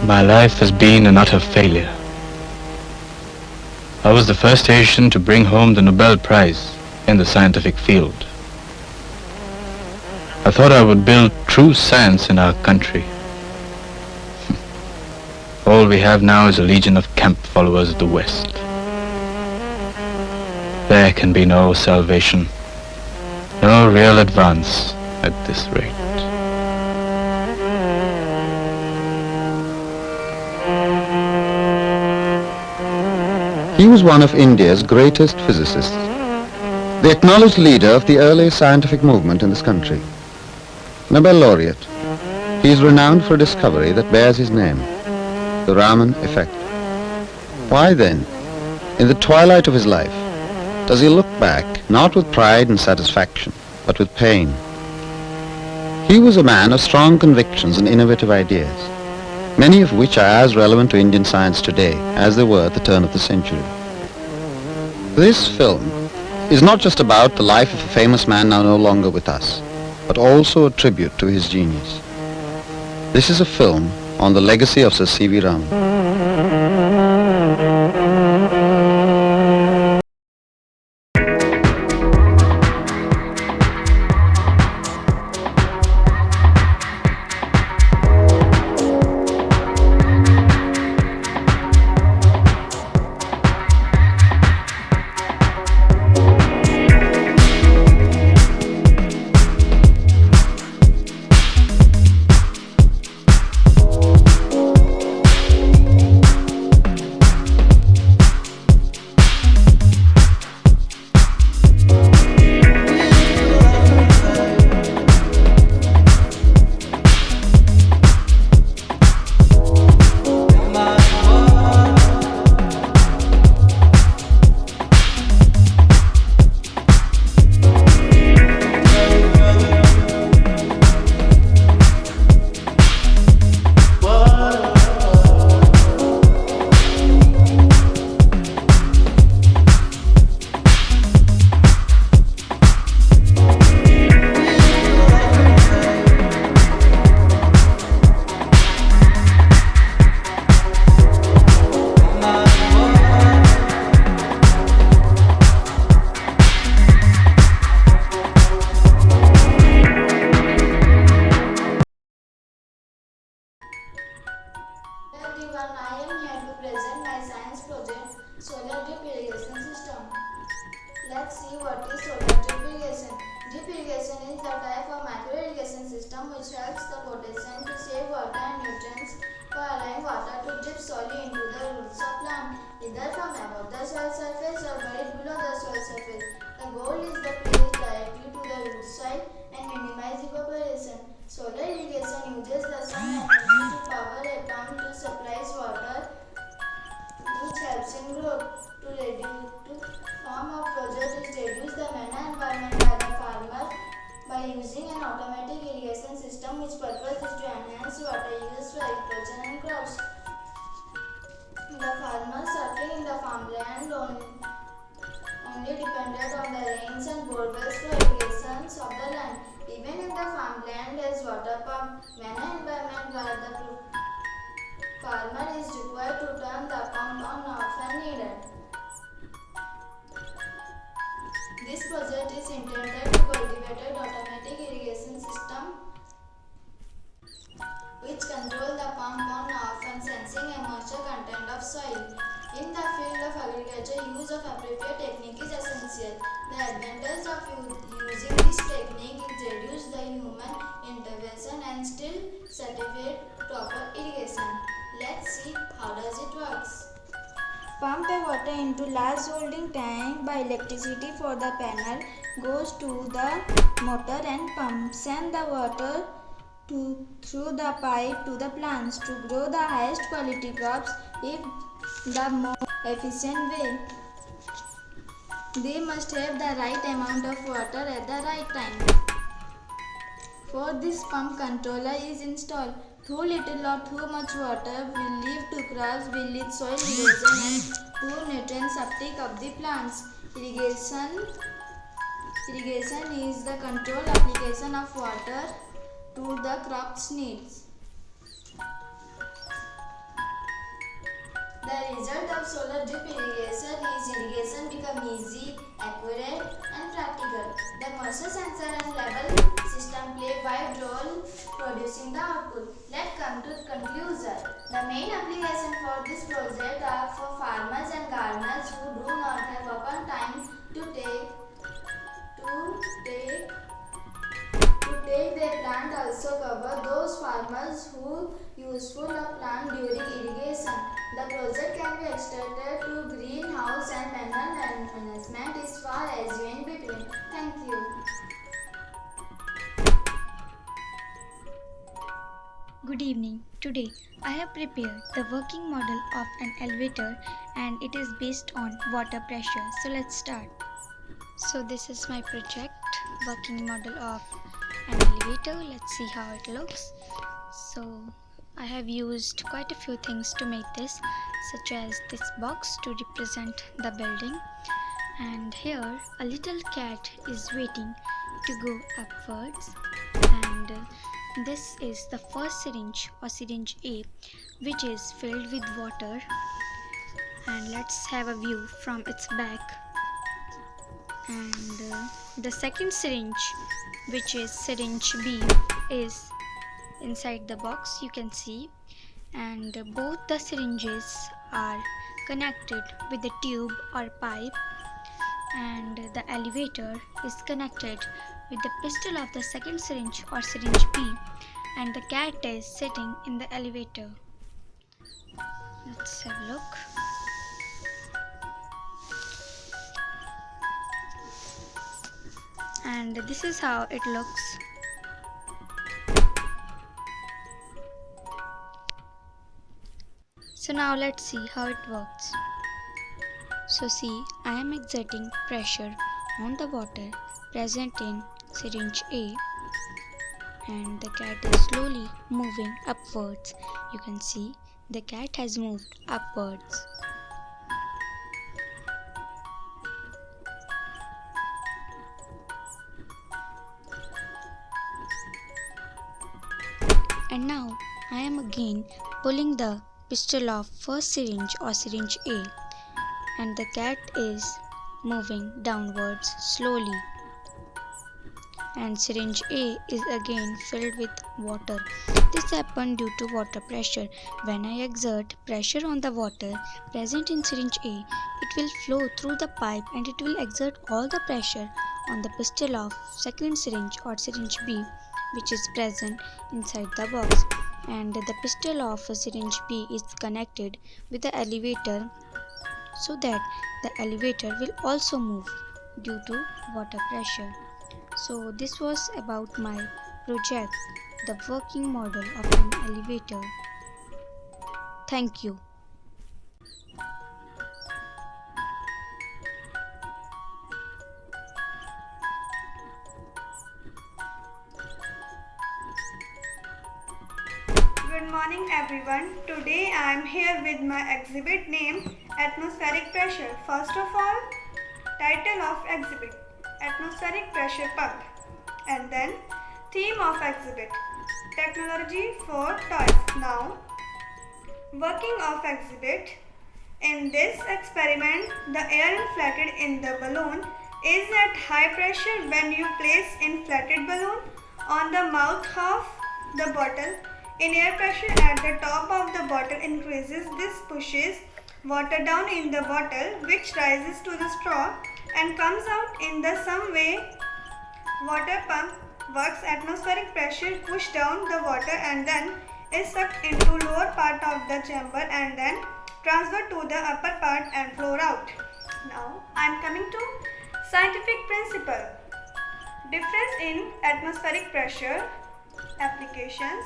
My life has been an utter failure. I was the first Asian to bring home the Nobel Prize in the scientific field. I thought I would build true science in our country. All we have now is a legion of camp followers of the West. There can be no salvation, no real advance at this rate. He was one of India's greatest physicists, the acknowledged leader of the early scientific movement in this country. Nobel laureate, he is renowned for a discovery that bears his name, the Raman effect. Why then, in the twilight of his life, does he look back not with pride and satisfaction, but with pain? He was a man of strong convictions and innovative ideas, many of which are as relevant to Indian science today as they were at the turn of the century. This film is not just about the life of a famous man now no longer with us, but also a tribute to his genius. This is a film on the legacy of Sir C.V. Raman. I am here to present my science project, Solar Drip Irrigation System. Let's see what is solar drip irrigation. Drip irrigation is the type of micro irrigation system which helps the potassium to save water and nutrients by allowing water to drip solely into the roots of plant, either from above the soil surface or buried below the soil surface. The goal is the place directly to the root soil and minimize evaporation. Solar irrigation uses the sun energy to power a pump to supply water, which helps in growth. To form of project is reduce the manure environment by the farmer by using an automatic irrigation system, which purpose is to enhance water use for agriculture and crops. The farmers working in the farmland only depended on the rains and borewells for irrigation of the land. Even in the farmland as water pump, manure environment where the farmer is required to turn the pump on off when needed. This project is intended to cultivate an automatic irrigation system which control the pump on off and sensing a moisture content of soil. In the field of agriculture, use of appropriate technique is essential. The advantage of using this technique is reduce the human intervention and still certificate proper irrigation. Let's see how does it works. Pump a water into large holding tank by electricity for the panel goes to the motor and pump. Send the water through the pipe to the plants to grow the highest quality crops in the most efficient way. They must have the right amount of water at the right time. For this pump controller is installed. Too little or too much water will leave to crops will lead soil erosion and poor nutrient uptake of the plants. Irrigation is the controlled application of water to the crop's needs. The result of solar drip irrigation is irrigation become easy, accurate and practical. The moisture sensor and level system play a wide role producing the output. Let's come to conclusion. The main application for this project are for farmers and gardeners who do not have open time to take their plant. Also cover those farmers who useful a plant during irrigation. The project can be extended to greenhouse and panel management as far as you in between. Thank you. Good evening. Today I have prepared the working model of an elevator and it is based on water pressure. So let's start. So this is my project working model of an elevator. Let's see how it looks. So I have used quite a few things to make this, such as this box to represent the building, and here a little cat is waiting to go upwards, and this is the first syringe or syringe A, which is filled with water, and let's have a view from its back. And the second syringe, which is syringe B, is inside the box, you can see, and both the syringes are connected with a tube or pipe, and the elevator is connected with the piston of the second syringe or syringe B, and the cat is sitting in the elevator. Let's have a look. And this is how it looks. So now let's see how it works. So see, I am exerting pressure on the water present in syringe A, and the cat is slowly moving upwards. You can see the cat has moved upwards. And now I am again pulling the pistol of first syringe or syringe A, and the cat is moving downwards slowly, and syringe A is again filled with water. This happened due to water pressure. When I exert pressure on the water present in syringe A, it will flow through the pipe and it will exert all the pressure on the pistol of second syringe or syringe B, which is present inside the box, and the pistol of syringe B is connected with the elevator so that the elevator will also move due to water pressure. So this was about my project, the working model of an elevator. Thank you. Good morning everyone. Today I am here with my exhibit name Atmospheric Pressure. First of all, title of exhibit Atmospheric Pressure Pump, and then theme of exhibit Technology for Toys. Now, working of exhibit. In this experiment, the air inflated in the balloon is at high pressure. When you place inflated balloon on the mouth of the bottle, in air pressure at the top of the bottle increases. This pushes water down in the bottle, which rises to the straw and comes out in the some way. Water pump works. Atmospheric pressure push down the water and then is sucked into lower part of the chamber and then transferred to the upper part and flow out. Now I am coming to scientific principle. Difference in atmospheric pressure applications.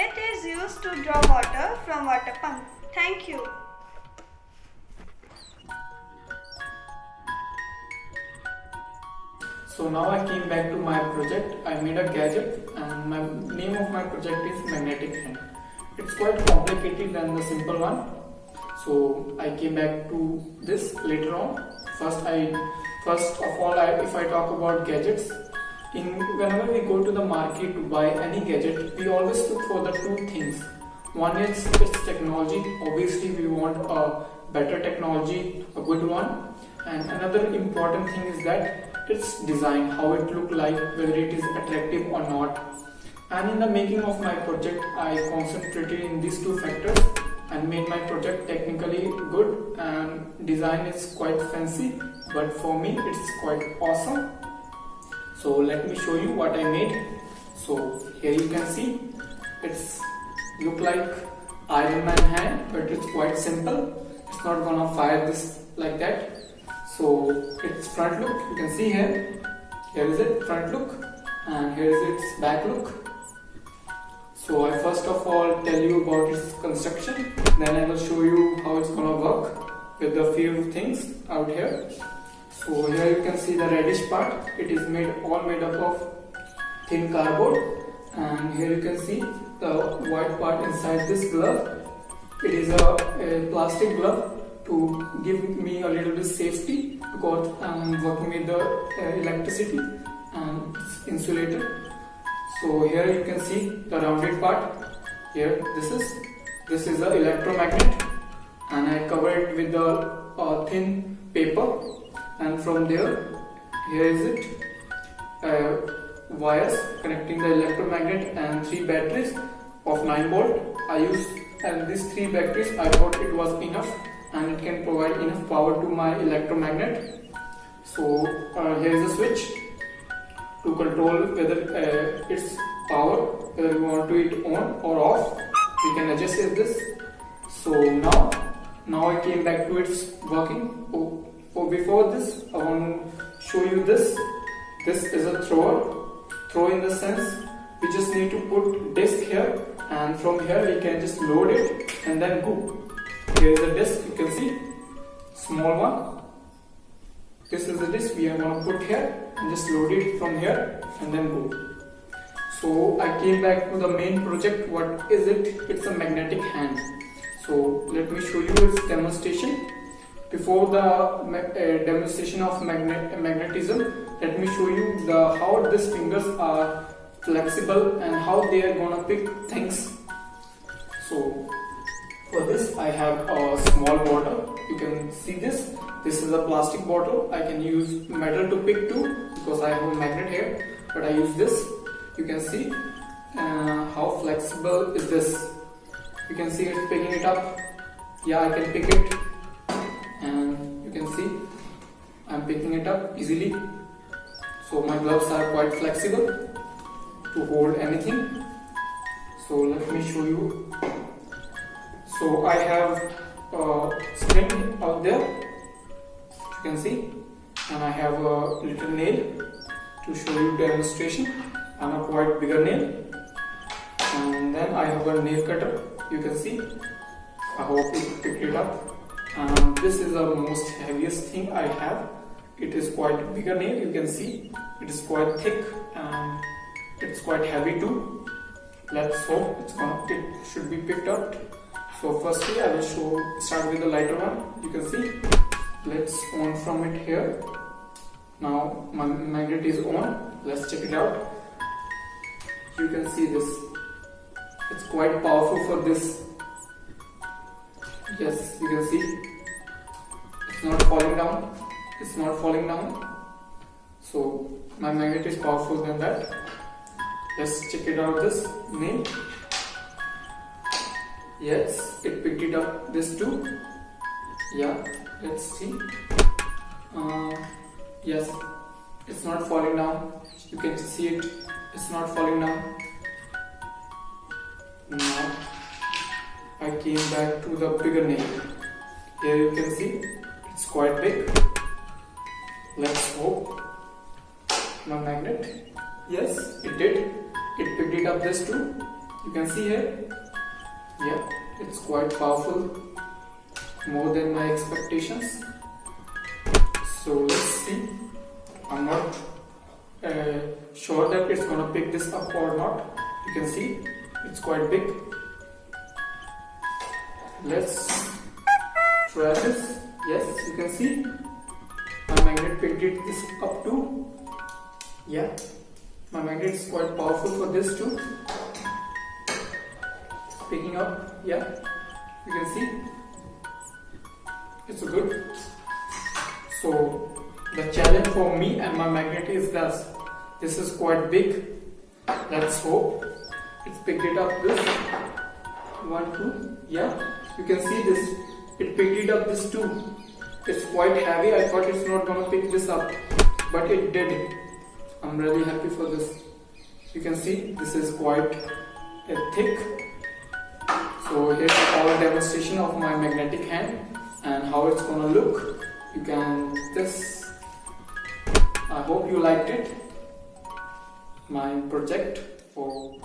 It is used to draw water from water pump. Thank you. So now I came back to my project. I made a gadget and my name of my project is magnetic hand. It's quite complicated than the simple one. So I came back to this later on. First of all, if I talk about gadgets, whenever we go to the market to buy any gadget, we always look for the two things. One is its technology. Obviously we want a better technology, a good one. And another important thing is that its design, how it look like, whether it is attractive or not. And in the making of my project, I concentrated in these two factors and made my project technically good, and design is quite fancy, but for me it's quite awesome. So let me show you what I made. So here you can see it's look like Iron Man hand, but it's quite simple. It's not gonna fire this like that. So its front look, you can see here is it front look, and here is its back look. So I first of all tell you about its construction, then I will show you how it's gonna work with the few things out here. So here you can see the reddish part. It is all made up of thin cardboard, and here you can see the white part inside this glove. It is a plastic glove to give me a little bit safety, because I'm working with the electricity and it's insulated. So here you can see the rounded part. Here this is the electromagnet, and I cover it with the thin paper, and from there here is it wires connecting the electromagnet and 3 batteries of 9 volt. I used, and these 3 batteries I thought it was enough, and it can provide enough power to my electromagnet. So here is a switch to control whether its power, whether we want to it on or off. We can adjust this. So now I came back to its working. Before this, I want to show you this. This is a thrower. Throw in the sense we just need to put disc here, and from here we can just load it and then go. Here is a disc, you can see, small one. This is the disc we are going to put here, and just load it from here and then go. So I came back to the main project. What is it? It's a magnetic hand. So let me show you its demonstration. Before the demonstration of magnetism, let me show you how these fingers are flexible and how they are gonna pick things. So for this I have a small bottle. You can see this. This is a plastic bottle. I can use metal to pick too, because I have a magnet here, but I use this. You can see how flexible is this. You can see it's picking it up. Yeah, I can pick it, and you can see I'm picking it up easily. So my gloves are quite flexible to hold anything. So let me show you. So I have a spring out there, you can see, and I have a little nail to show you demonstration, and a quite bigger nail, and then I have a nail cutter, you can see. I hope you picked it up. And this is the most heaviest thing I have. It is quite bigger nail, you can see. It is quite thick and it's quite heavy too. Let's hope it should be picked up. So firstly I will start with the lighter one. You can see. Let's on from it here. Now my magnet is on. Let's check it out. You can see this. It's quite powerful for this. Yes, you can see. It's not falling down. It's not falling down. So my magnet is powerful than that. Let's check it out, this nail. Yes, it picked it up, this too. Yeah, let's see. Yes, it's not falling down. You can see it. It's not falling down. Now I came back to the bigger nail. Here you can see it's quite big. Let's hope my magnet. Yes, it did. It picked it up, this too. You can see here. Yeah, it's quite powerful, more than my expectations. So let's see. I'm not sure that it's gonna pick this up or not. You can see it's quite big. Let's try this. Yes, you can see my magnet picked this up too. Yeah, my magnet is quite powerful for this too. picking up. Yeah, you can see it's good. So the challenge for me and my magnet is this is quite big. Let's hope it's picked it up. This 1, 2, yeah, you can see this. It picked it up this too. It's quite heavy. I thought it's not gonna pick this up, but it did. I'm really happy for this. You can see this is quite thick. So here's all demonstration of my magnetic hand and how it's gonna look. You can this. I hope you liked it. My project for